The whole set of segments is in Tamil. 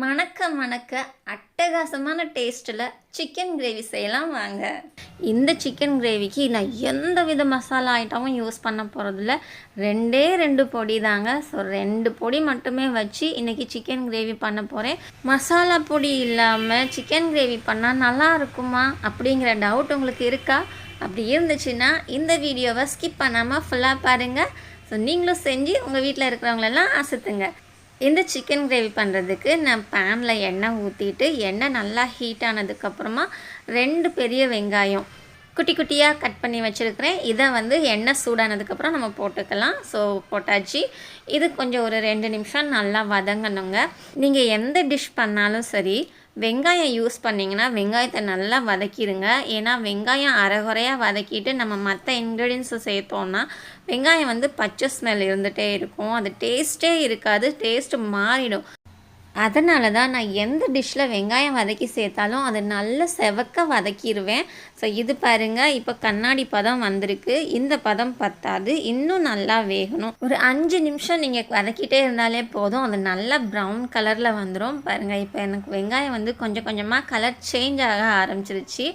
மணக்க அட்டகாசமான டேஸ்ட்டில் சிக்கன் கிரேவி செய்யலாம் வாங்க. இந்த சிக்கன் கிரேவிக்கு நான் எந்த வித மசாலா ஐட்டமும் யூஸ் பண்ண போகிறதில்ல. ரெண்டு பொடி தாங்க. ஸோ 2 பொடி மட்டுமே வச்சு இன்றைக்கி சிக்கன் கிரேவி பண்ண போகிறேன். மசாலா பொடி இல்லாமல் சிக்கன் கிரேவி பண்ணால் நல்லா இருக்குமா அப்படிங்கிற டவுட் உங்களுக்கு இருக்கா? அப்படி இருந்துச்சுன்னா இந்த வீடியோவை ஸ்கிப் பண்ணாமல் ஃபுல்லாக பாருங்கள். ஸோ நீங்களும் செஞ்சு உங்கள் வீட்டில் இருக்கிறவங்களெல்லாம் ஆசத்துங்க. இந்த சிக்கன் கிரேவி பண்ணுறதுக்கு நான் பேனில் எண்ணெய் ஊற்றிட்டு எண்ணெய் நல்லா ஹீட் ஆனதுக்கப்புறமா 2 பெரிய வெங்காயம் குட்டி குட்டியாக கட் பண்ணி வச்சுருக்கிறேன். இதை எண்ணெய் சூடானதுக்கப்புறம் நம்ம போட்டுக்கலாம். ஸோ போட்டாச்சு. இது கொஞ்சம் ஒரு 2 நிமிஷம் நல்லா வதங்கணுங்க. நீங்கள் எந்த டிஷ் பண்ணாலும் சரி வெங்காயம் யூஸ் பண்ணிங்கன்னா வெங்காயத்தை நல்லா வதக்கிடுங்க. ஏன்னா வெங்காயம் அரைகுறையாக வதக்கிட்டு நம்ம மற்ற இன்க்ரீடியன்ஸை சேர்த்தோன்னா வெங்காயம் பச்சை ஸ்மெல் இருந்துகிட்டே இருக்கும். அது டேஸ்ட்டே இருக்காது, டேஸ்ட்டு மாறிடும். அதனால தான் நான் எந்த டிஷ்ஷில் வெங்காயம் வதக்கி சேர்த்தாலும் அது நல்லா செவக்க வதக்கிடுவேன். ஸோ இது பாருங்கள், இப்போ கண்ணாடி பதம் வந்திருக்கு. இந்த பதம் பத்தாது, இன்னும் நல்லா வேகணும். ஒரு 5 நிமிஷம் நீங்கள் வதக்கிட்டே இருந்தாலே போதும். அது நல்லா ப்ரௌன் கலரில் வந்துடும். பாருங்கள், இப்போ எனக்கு வெங்காயம் கொஞ்சம் கொஞ்சமாக கலர் சேஞ்ச் ஆக ஆரம்பிச்சிருச்சு.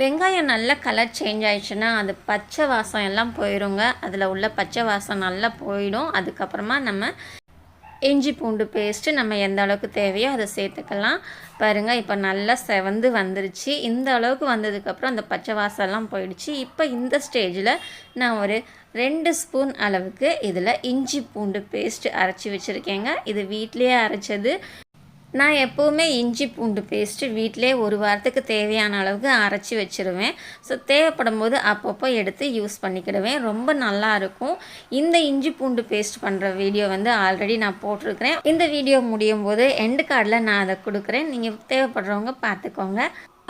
வெங்காயம் நல்லா கலர் சேஞ்ச் ஆயிடுச்சுன்னா அது பச்சை வாசம் எல்லாம் போயிடுங்க. அதில் உள்ள பச்சை வாசம் நல்லா போயிடும். அதுக்கப்புறமா நம்ம இஞ்சி பூண்டு பேஸ்ட்டு நம்ம எந்த அளவுக்கு தேவையோ அதை சேர்த்துக்கலாம். பாருங்கள், இப்போ நல்லா செவந்து வந்துருச்சு. இந்த அளவுக்கு வந்ததுக்கப்புறம் அந்த பச்சை வாசம்லாம் போயிடுச்சு. இப்போ இந்த ஸ்டேஜில் நான் ஒரு 2 ஸ்பூன் அளவுக்கு இதில் இஞ்சி பூண்டு பேஸ்ட்டு அரைச்சி வச்சுருக்கேங்க. இது வீட்டிலையே அரைச்சது. நான் எப்போவுமே இஞ்சி பூண்டு பேஸ்ட்டு வீட்டிலே ஒரு வாரத்துக்கு தேவையான அளவுக்கு அரைச்சி வச்சுருவேன். ஸோ தேவைப்படும் போது அப்பப்போ எடுத்து யூஸ் பண்ணிக்கிடுவேன். ரொம்ப நல்லாயிருக்கும். இந்த இஞ்சி பூண்டு பேஸ்ட் பண்ணுற வீடியோ ஆல்ரெடி நான் போட்டிருக்கிறேன். இந்த வீடியோ முடியும் போது எண்டு கார்டில் நான் அதை கொடுக்குறேன். நீங்கள் தேவைப்படுறவங்க பார்த்துக்கோங்க.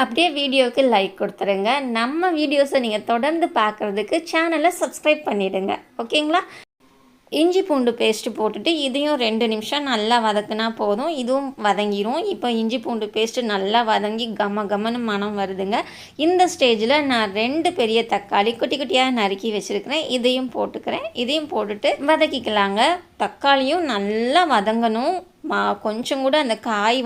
அப்படியே வீடியோவுக்கு லைக் கொடுத்துருங்க. நம்ம வீடியோஸை நீங்கள் தொடர்ந்து பார்க்குறதுக்கு சேனலை சப்ஸ்கிரைப் பண்ணிவிடுங்க. ஓகேங்களா? இஞ்சி பூண்டு பேஸ்ட்டு போட்டுட்டு இதையும் 2 நிமிஷம் நல்லா வதக்குனா போதும். இதுவும் வதங்கிடும். இப்போ இஞ்சி பூண்டு பேஸ்ட்டு நல்லா வதங்கி கம்மன்னு மனம் வருதுங்க. இந்த ஸ்டேஜில் நான் 2 பெரிய தக்காளி குட்டி குட்டியாக நறுக்கி வச்சுருக்கிறேன். இதையும் போட்டுக்கிறேன். இதையும் போட்டுட்டு வதக்கிக்கலாங்க. தக்காளியும் நல்லா வதங்கணும். கொஞ்சம் கூட அந்த காய்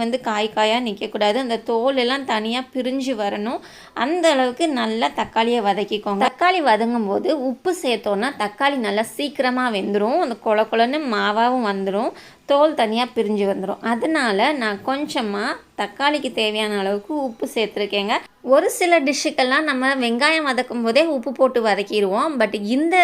காயாக நிற்கக்கூடாது. அந்த தோல் எல்லாம் தனியாக பிரிஞ்சு வரணும். அந்த அளவுக்கு நல்லா தக்காளியை வதக்கிக்கோங்க. தக்காளி வதங்கும் போது உப்பு சேர்த்தோன்னா தக்காளி நல்லா சீக்கிரமாக வெந்துடும். அந்த கொலன்னு மாவாகவும் வந்துடும். தோல் தனியாக பிரிஞ்சு வந்துடும். அதனால் நான் கொஞ்சமாக தக்காளிக்கு தேவையான அளவுக்கு உப்பு சேர்த்துருக்கேங்க. ஒரு சில டிஷ்ஷுக்கெல்லாம் நம்ம வெங்காயம் வதக்கும் போதே உப்பு போட்டு வதக்கிடுவோம். பட் இந்த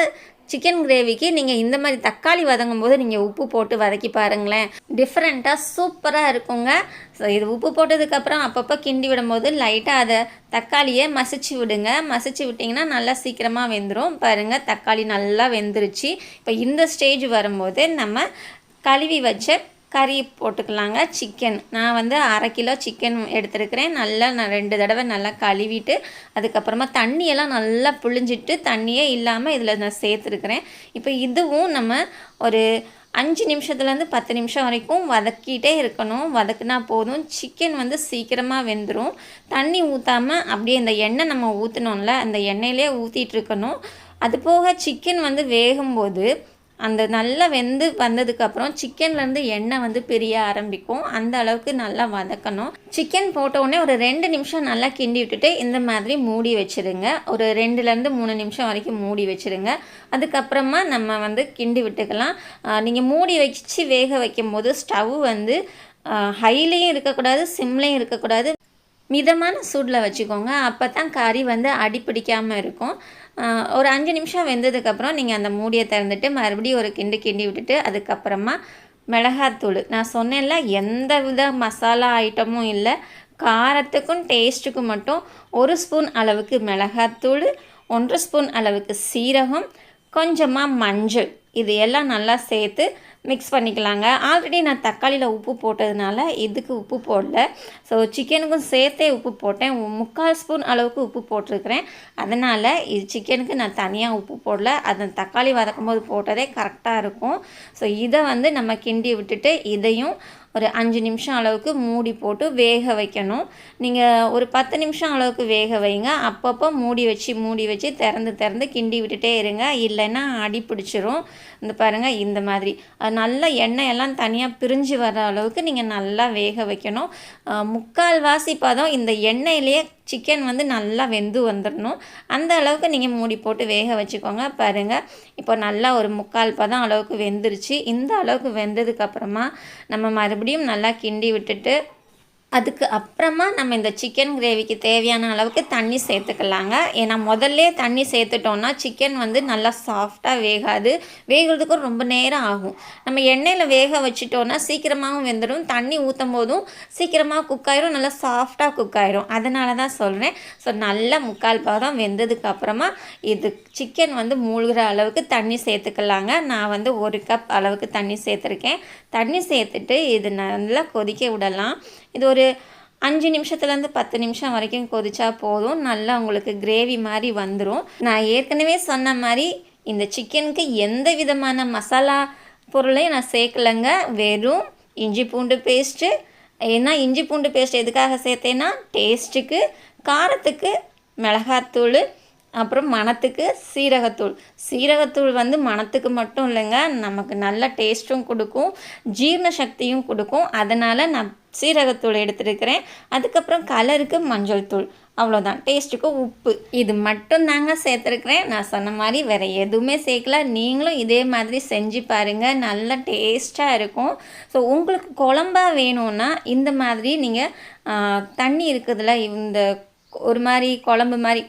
சிக்கன் கிரேவிக்கு நீங்கள் இந்த மாதிரி தக்காளி வதங்கும் போது நீங்கள் உப்பு போட்டு வதக்கி பாருங்களேன். டிஃப்ரெண்ட்டாக சூப்பராக இருக்குங்க. ஸோ இது உப்பு போட்டதுக்கப்புறம் அப்பப்போ கிண்டி விடும்போது லைட்டாக அதை தக்காளியை மசிச்சு விடுங்க. மசிச்சு விட்டிங்கன்னா நல்லா சீக்கிரமாக வெந்துடும். பாருங்கள், தக்காளி நல்லா வெந்துருச்சு. இப்போ இந்த ஸ்டேஜ் வரும்போது நம்ம கழுவி வச்ச கறி போட்டுக்கலாங்க. சிக்கன் நான் 1/2 கிலோ சிக்கன் எடுத்துருக்கிறேன். நல்லா நான் 2 தடவை நல்லா கழுவிட்டு அதுக்கப்புறமா தண்ணியெல்லாம் நல்லா புழிஞ்சிட்டு தண்ணியே இல்லாமல் இதில் நான் சேர்த்துருக்கிறேன். இப்போ இதுவும் நம்ம ஒரு 5 நிமிஷத்துலேருந்து 10 நிமிஷம் வரைக்கும் வதக்கிட்டே இருக்கணும். வதக்குனா போதும். சிக்கன் சீக்கிரமாக வெந்துடும். தண்ணி ஊற்றாமல் அப்படியே இந்த எண்ணெய் நம்ம ஊற்றினோம்ல, அந்த எண்ணெயிலே ஊற்றிட்டு இருக்கணும். அது போக சிக்கன் வேகும்போது அந்த நல்லா வெந்து வந்ததுக்கப்புறம் சிக்கன்லேருந்து எண்ணெய் பிரிய ஆரம்பிக்கும். அந்த அளவுக்கு நல்லா வதக்கணும். சிக்கன் போட்டோடனே ஒரு 2 நிமிஷம் நல்லா கிண்டி விட்டுட்டு இந்த மாதிரி மூடி வச்சுருங்க. ஒரு 2லேருந்து 3 நிமிஷம் வரைக்கும் மூடி வச்சுருங்க. அதுக்கப்புறமா நம்ம கிண்டி விட்டுக்கலாம். நீங்கள் மூடி வச்சு வேக வைக்கும் போது ஸ்டவ் ஹைலேயும் இருக்கக்கூடாது, சிம்லேயும் இருக்கக்கூடாது. மிதமான சூடில் வச்சுக்கோங்க. அப்போ தான் கறி அடிப்பிடிக்காமல் இருக்கும். ஒரு 5 நிமிஷம் வெந்ததுக்கப்புறம் நீங்கள் அந்த மூடியை திறந்துட்டு மறுபடியும் ஒரு கிண்டி விட்டுட்டு அதுக்கப்புறமா மிளகாத்தூள், நான் சொன்னேன்ல எந்த வித மசாலா ஐட்டமும் இல்லை, காரத்துக்கும் டேஸ்ட்டுக்கும் மட்டும் 1 ஸ்பூன் அளவுக்கு மிளகாத்தூள், 1 ஸ்பூன் அளவுக்கு சீரகம், கொஞ்சமாக மஞ்சள், இது எல்லாம் நல்லா சேர்த்து மிக்ஸ் பண்ணிக்கலாங்க. ஆல்ரெடி நான் தக்காளியில் உப்பு போட்டதுனால இதுக்கு உப்பு போடல. ஸோ சிக்கனுக்கும் சேர்த்தே உப்பு போட்டேன். 3/4 ஸ்பூன் அளவுக்கு உப்பு போட்டிருக்கிறேன். அதனால் இது சிக்கனுக்கு நான் தனியாக உப்பு போடல. அது தக்காளி வதக்கும் போது போட்டதே கரெக்டாக இருக்கும். ஸோ இதை நம்ம கிண்டி விட்டுட்டு இதையும் ஒரு 5 நிமிஷம் அளவுக்கு மூடி போட்டு வேக வைக்கணும். நீங்கள் ஒரு 10 நிமிஷம் அளவுக்கு வேக வைங்க. அப்பப்போ மூடி வச்சு திறந்து கிண்டி விட்டுட்டே இருங்க. இல்லைன்னா அடி பிடிச்சிரும். இந்த பாருங்கள் இந்த மாதிரி அது நல்லா எண்ணெயெல்லாம் தனியாக பிரிஞ்சு வர அளவுக்கு நீங்கள் நல்லா வேக வைக்கணும். முக்கால்வாசி பதம் இந்த எண்ணெயிலேயே சிக்கன் வந்து நல்லா வெந்து வந்துடணும். அந்த அளவுக்கு நீங்கள் மூடி போட்டு வேக வச்சுக்கோங்க. பாருங்கள் இப்போ நல்லா ஒரு முக்கால் பதம் அளவுக்கு வெந்துருச்சு. இந்த அளவுக்கு வெந்ததுக்கப்புறமா நம்ம மறுபடியும் நல்லா கிண்டி விட்டுட்டு அதுக்கு அப்புறமா நம்ம இந்த சிக்கன் கிரேவிக்கு தேவையான அளவுக்கு தண்ணி சேர்த்துக்கலாங்க. ஏன்னா முதல்ல தண்ணி சேர்த்துட்டோன்னா சிக்கன் வந்து நல்லா சாஃப்டாக வேகாது. வேகிறதுக்கும் ரொம்ப நேரம் ஆகும். நம்ம எண்ணெயில் வேக வச்சிட்டோன்னா சீக்கிரமாகவும் வெந்துடும். தண்ணி ஊற்றும் போதும் சீக்கிரமாக குக் ஆயிரும், நல்லா சாஃப்டாக குக் ஆயிரும். அதனால தான் சொல்கிறேன். ஸோ நல்லா முக்கால் பாதம் வெந்ததுக்கப்புறமா இது சிக்கன் வந்து மூழ்கிற அளவுக்கு தண்ணி சேர்த்துக்கலாங்க. நான் வந்து 1 கப் அளவுக்கு தண்ணி சேர்த்துருக்கேன். தண்ணி சேர்த்துட்டு இது நல்லா கொதிக்க விடலாம். இது ஒரு 5 நிமிஷத்துலேருந்து 10 நிமிஷம் வரைக்கும் கொதிச்சா போதும். நல்லா உங்களுக்கு கிரேவி மாதிரி வந்துடும். நான் ஏற்கனவே சொன்ன மாதிரி இந்த சிக்கனுக்கு எந்த விதமான மசாலா பொருளையும் நான் சேர்க்கலைங்க. வெறும் இஞ்சி பூண்டு பேஸ்ட்டு. ஏன்னா இஞ்சி பூண்டு பேஸ்ட் எதுக்காக சேர்த்தேன்னா டேஸ்ட்டுக்கு, காரத்துக்கு மிளகாத்தூள், அப்புறம் மணத்துக்கு சீரகத்தூள் வந்து மணத்துக்கு மட்டும் இல்லைங்க, நமக்கு நல்ல டேஸ்ட்டும் கொடுக்கும், ஜீரண சக்தியும் கொடுக்கும். அதனால் நான் சீரகத்தூள் எடுத்துருக்கிறேன். அதுக்கப்புறம் கலருக்கு மஞ்சள் தூள், அவ்வளோதான். டேஸ்ட்டுக்கு உப்பு, இது மட்டும் தாங்க சேர்த்துருக்குறேன். நான் சொன்ன மாதிரி வேறு எதுவுமே சேர்க்கல. நீங்களும் இதே மாதிரி செஞ்சு பாருங்கள், நல்ல டேஸ்ட்டாக இருக்கும். ஸோ உங்களுக்கு குழம்பா வேணும்னா இந்த மாதிரி நீங்கள் தண்ணி இருக்குதுல்ல, இந்த ஒரு மாதிரி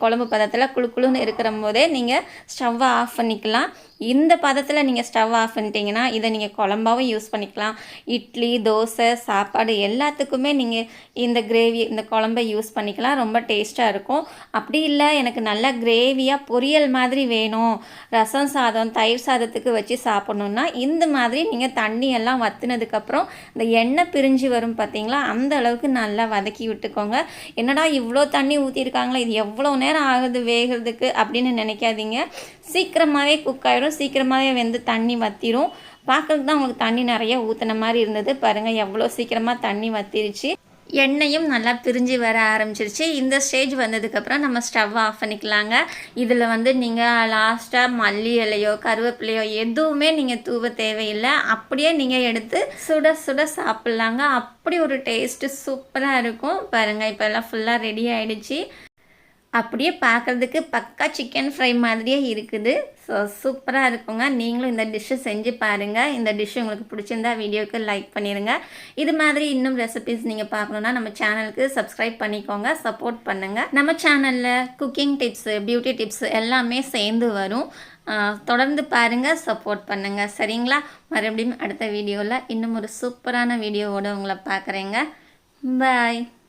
குழம்பு பதத்தில் குழுன்னு இருக்கிற போதே நீங்கள் ஸ்டவ்வை ஆஃப் பண்ணிக்கலாம். இந்த பதத்தில் நீங்கள் ஸ்டவ் ஆஃப் பண்ணிட்டீங்கன்னா இதை நீங்கள் குழம்பாவும் யூஸ் பண்ணிக்கலாம். இட்லி, தோசை, சாப்பாடு எல்லாத்துக்குமே நீங்கள் இந்த கிரேவி, இந்த குழம்பை யூஸ் பண்ணிக்கலாம். ரொம்ப டேஸ்ட்டாக இருக்கும். அப்படி இல்லை எனக்கு நல்லா கிரேவியாக பொரியல் மாதிரி வேணும், ரசம் சாதம், தயிர் சாதத்துக்கு வச்சு சாப்பிட்ணுன்னா இந்த மாதிரி நீங்கள் தண்ணியெல்லாம் வற்றினதுக்கப்புறம் இந்த எண்ணெய் பிரிஞ்சு வரும் பார்த்தீங்களா, அந்த அளவுக்கு நல்லா வதக்கி விட்டுக்கோங்க. என்னடா இவ்வளோ தண்ணி ஊற்றிருக்காங்களா, இது எவ்வளோ நேரம் ஆகுது வேகிறதுக்கு அப்படின்னு நினைக்காதீங்க. சீக்கிரமாகவே குக் ஆகிடும், சீக்கிரமாகவே வெந்து தண்ணி வற்றிடும். பார்க்குறதுக்கு தான் உங்களுக்கு தண்ணி நிறைய ஊற்றின மாதிரி இருந்தது. பாருங்கள் எவ்வளோ சீக்கிரமாக தண்ணி வற்றிருச்சு. எண்ணெயும் நல்லா பிரிஞ்சு வர ஆரம்பிச்சிருச்சு. இந்த ஸ்டேஜ் வந்ததுக்கப்புறம் நம்ம ஸ்டவ் ஆஃப் பண்ணிக்கலாங்க. இதில் வந்து நீங்கள் லாஸ்ட்டாக மல்லி இலையோ கருவேப்பிலையோ எதுவுமே நீங்கள் தூவ தேவையில்லை. அப்படியே நீங்கள் எடுத்து சுட சுட சாப்பிட்லாங்க. அப்படி ஒரு டேஸ்ட்டு சூப்பராக இருக்கும். பாருங்கள் இப்போ எல்லாம் ஃபுல்லாக ரெடி ஆகிடுச்சு. அப்படியே பார்க்குறதுக்கு பக்கா சிக்கன் ஃப்ரை மாதிரியே இருக்குது. ஸோ சூப்பராக இருக்குங்க. நீங்களும் இந்த டிஷ்ஷை செஞ்சு பாருங்கள். இந்த டிஷ் உங்களுக்கு பிடிச்சிருந்தா வீடியோவுக்கு லைக் பண்ணிடுங்க. இது மாதிரி இன்னும் ரெசிபிஸ் நீங்கள் பார்க்கணுன்னா நம்ம சேனலுக்கு சப்ஸ்கிரைப் பண்ணிக்கோங்க, சப்போர்ட் பண்ணுங்கள். நம்ம சேனலில் குக்கிங் டிப்ஸு, பியூட்டி டிப்ஸு எல்லாமே சேர்ந்து வரும். தொடர்ந்து பாருங்கள், சப்போர்ட் பண்ணுங்கள். சரிங்களா? மறுபடியும் அடுத்த வீடியோவில் இன்னும் ஒரு சூப்பரான வீடியோவோடு உங்களை பார்க்குறேங்க. பாய்.